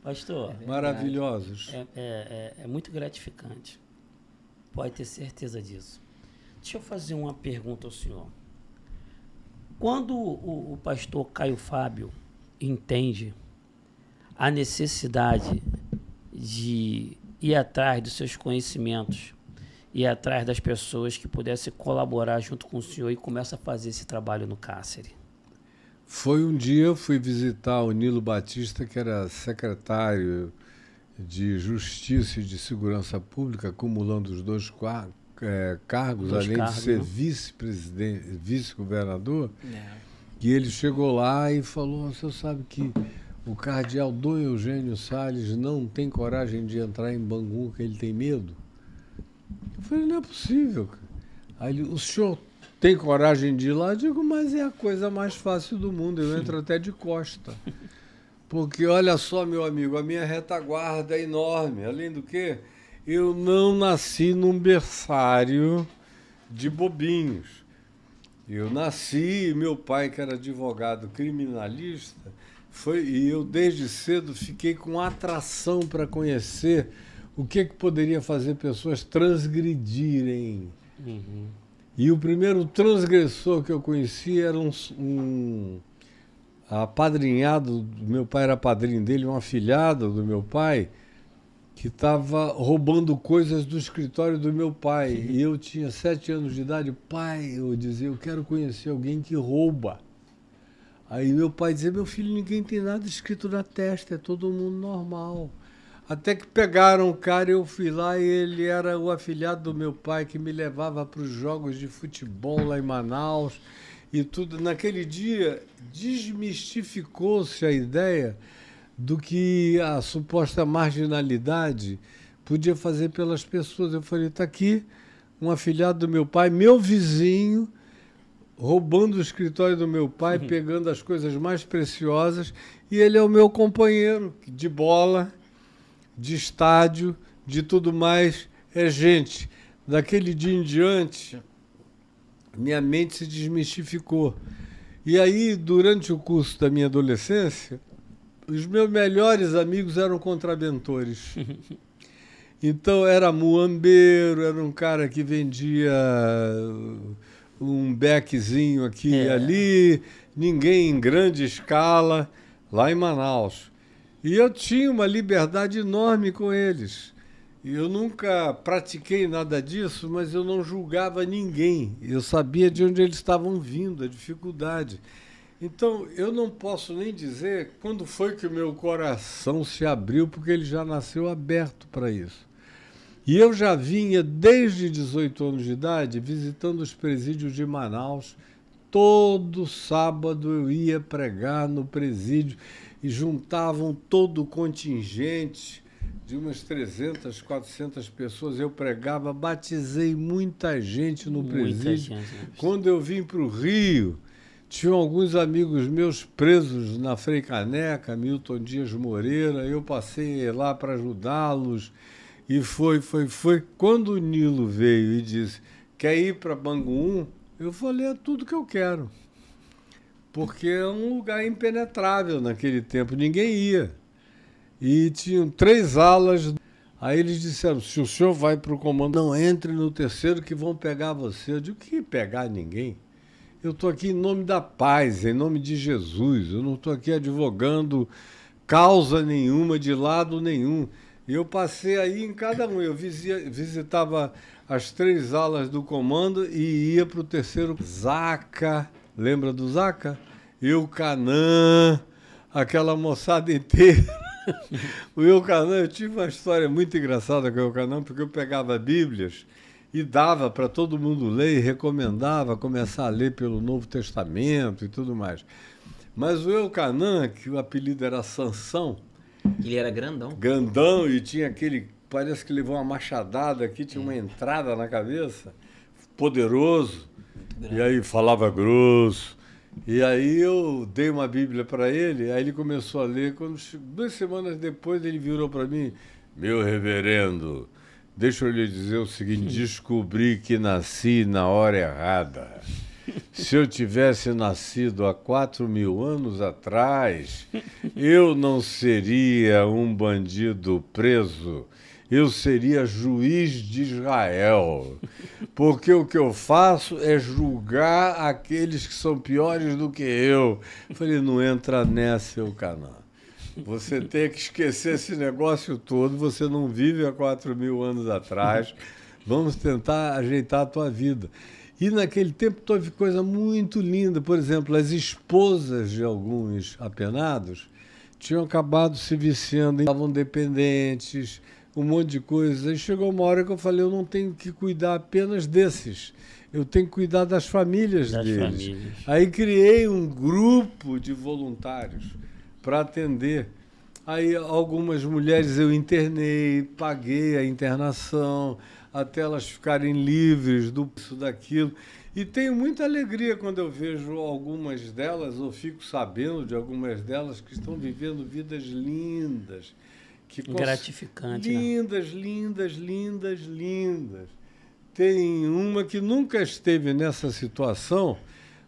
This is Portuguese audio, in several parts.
Pastor, maravilhosos. É muito gratificante. Pode ter certeza disso. Deixa eu fazer uma pergunta ao senhor. Quando o pastor Caio Fábio entende a necessidade de ir atrás dos seus conhecimentos, ir atrás das pessoas que pudessem colaborar junto com o senhor e começa a fazer esse trabalho no cárcere? Foi um dia eu fui visitar o Nilo Batista, que era secretário de Justiça e de Segurança Pública, acumulando os dois cargos, além de ser vice-presidente, vice-governador. E ele chegou lá e falou: "Você sabe que o cardeal Dom Eugênio Salles não tem coragem de entrar em Bangu, que ele tem medo?" Eu falei: "Não é possível." Aí ele: "O senhor tem coragem de ir lá?" Eu digo: "Mas é a coisa mais fácil do mundo, eu entro até de costa." Porque olha só, meu amigo, a minha retaguarda é enorme. Além do que, eu não nasci num berçário de bobinhos. Eu nasci, meu pai, que era advogado criminalista, e eu desde cedo fiquei com atração para conhecer o que poderia fazer pessoas transgredirem. Uhum. E o primeiro transgressor que eu conheci era apadrinhado, meu pai era padrinho dele, um afilhado do meu pai, que estava roubando coisas do escritório do meu pai. E eu tinha 7 anos de idade. "Pai", eu dizia, "eu quero conhecer alguém que rouba." Aí meu pai dizia: "Meu filho, ninguém tem nada escrito na testa, é todo mundo normal." Até que pegaram o cara, eu fui lá e ele era o afilhado do meu pai, que me levava para os jogos de futebol lá em Manaus e tudo. Naquele dia, desmistificou-se a ideia do que a suposta marginalidade podia fazer pelas pessoas. Eu falei: "Está aqui um afilhado do meu pai, meu vizinho, roubando o escritório do meu pai, pegando as coisas mais preciosas, e ele é o meu companheiro de bola, de estádio, de tudo mais. É gente." Daquele dia em diante, minha mente se desmistificou. E aí, durante o curso da minha adolescência, os meus melhores amigos eram contraventores. Então, era muambeiro, era um cara que vendia um beckzinho aqui e ali, ninguém em grande escala, lá em Manaus. E eu tinha uma liberdade enorme com eles. Eu nunca pratiquei nada disso, mas eu não julgava ninguém. Eu sabia de onde eles estavam vindo, a dificuldade. Então, eu não posso nem dizer quando foi que o meu coração se abriu, porque ele já nasceu aberto para isso. E eu já vinha, desde 18 anos de idade, visitando os presídios de Manaus. Todo sábado eu ia pregar no presídio e juntavam todo o contingente de umas 300, 400 pessoas. Eu pregava, batizei muita gente no presídio. Quando eu vim para o Rio, tinham alguns amigos meus presos na Frei Caneca, Milton Dias Moreira. Eu passei lá para ajudá-los. E foi. Quando o Nilo veio e disse: "Quer ir para Bangu 1?", eu falei: "É tudo que eu quero." Porque é um lugar impenetrável naquele tempo, ninguém ia. E tinham 3 alas. Aí eles disseram: "Se o senhor vai para o comando, não entre no terceiro que vão pegar você." Eu digo: "Que pegar ninguém? Eu estou aqui em nome da paz, em nome de Jesus. Eu não estou aqui advogando causa nenhuma, de lado nenhum." E eu passei aí em cada um. Eu visitava as 3 alas do comando e ia para o terceiro. Zaca, lembra do Zaca? Eucanã, aquela moçada inteira. O Eucanã, eu tive uma história muito engraçada com o Eucanã, porque eu pegava Bíblias e dava para todo mundo ler e recomendava começar a ler pelo Novo Testamento e tudo mais. Mas o Eucanã, que o apelido era Sansão, ele era grandão. Grandão, e tinha aquele, parece que levou uma machadada aqui, tinha uma entrada na cabeça, poderoso, e aí falava grosso. E aí eu dei uma Bíblia para ele, aí ele começou a ler. 2 semanas depois ele virou para mim: "Meu reverendo, deixa eu lhe dizer o seguinte, descobri que nasci na hora errada. Se eu tivesse nascido há 4.000 anos atrás, eu não seria um bandido preso, eu seria juiz de Israel. Porque o que eu faço é julgar aqueles que são piores do que eu. Eu falei, não entra nessa, Eucanã. Você tem que esquecer esse negócio todo, você não vive há 4.000 anos atrás. Vamos tentar ajeitar a tua vida. E naquele tempo teve coisa muito linda. Por exemplo, as esposas de alguns apenados tinham acabado se viciando, estavam dependentes, um monte de coisas. Aí chegou uma hora que eu falei, eu não tenho que cuidar apenas desses, eu tenho que cuidar das famílias deles. Aí criei um grupo de voluntários para atender. Aí algumas mulheres eu internei, paguei a internação, até elas ficarem livres disso, daquilo. E tenho muita alegria quando eu vejo algumas delas, ou fico sabendo de algumas delas que estão vivendo vidas lindas. Gratificante, lindas, né? Lindas, lindas, lindas. Tem uma que nunca esteve nessa situação,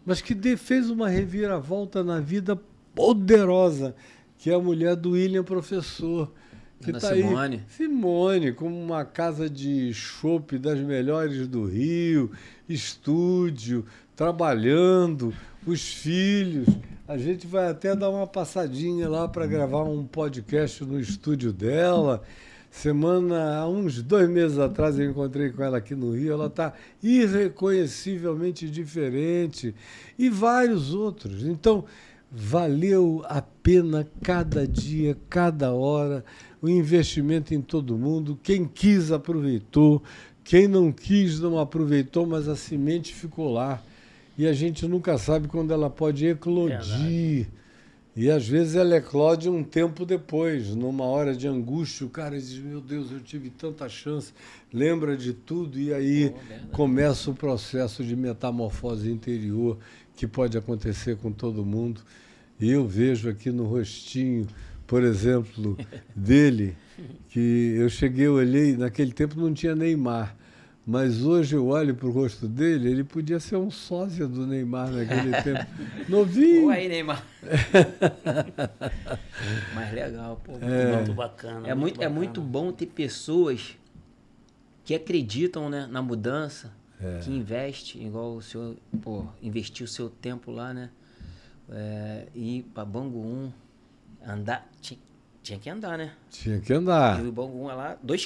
mas que fez uma reviravolta na vida poderosa, que é a mulher do William Professor. Que tá Simone. Aí, Simone, com uma casa de chopp das melhores do Rio, estúdio, trabalhando, os filhos. A gente vai até dar uma passadinha lá para gravar um podcast no estúdio dela. Há uns 2 meses atrás eu encontrei com ela aqui no Rio, ela está irreconhecivelmente diferente, e vários outros. Então, valeu a pena cada dia, cada hora, o investimento em todo mundo. Quem quis aproveitou, quem não quis não aproveitou, mas a semente ficou lá. E a gente nunca sabe quando ela pode eclodir. E às vezes ela eclode um tempo depois, numa hora de angústia. O cara diz, meu Deus, eu tive tanta chance, lembra de tudo, e aí começa o processo de metamorfose interior que pode acontecer com todo mundo. E eu vejo aqui no rostinho, por exemplo, dele, que eu cheguei, eu olhei, naquele tempo não tinha Neymar, mas hoje eu olho para o rosto dele, ele podia ser um sósia do Neymar naquele tempo. Novinho. Aí, Neymar. Mas legal, pô. Muito bacana. É muito bom ter pessoas que acreditam, né, na mudança, que investem, igual o senhor, investiu o seu tempo lá, né? Ir para Bangu andar. Tinha que andar, né? Tinha que andar. E o Bangu é lá, 2 km.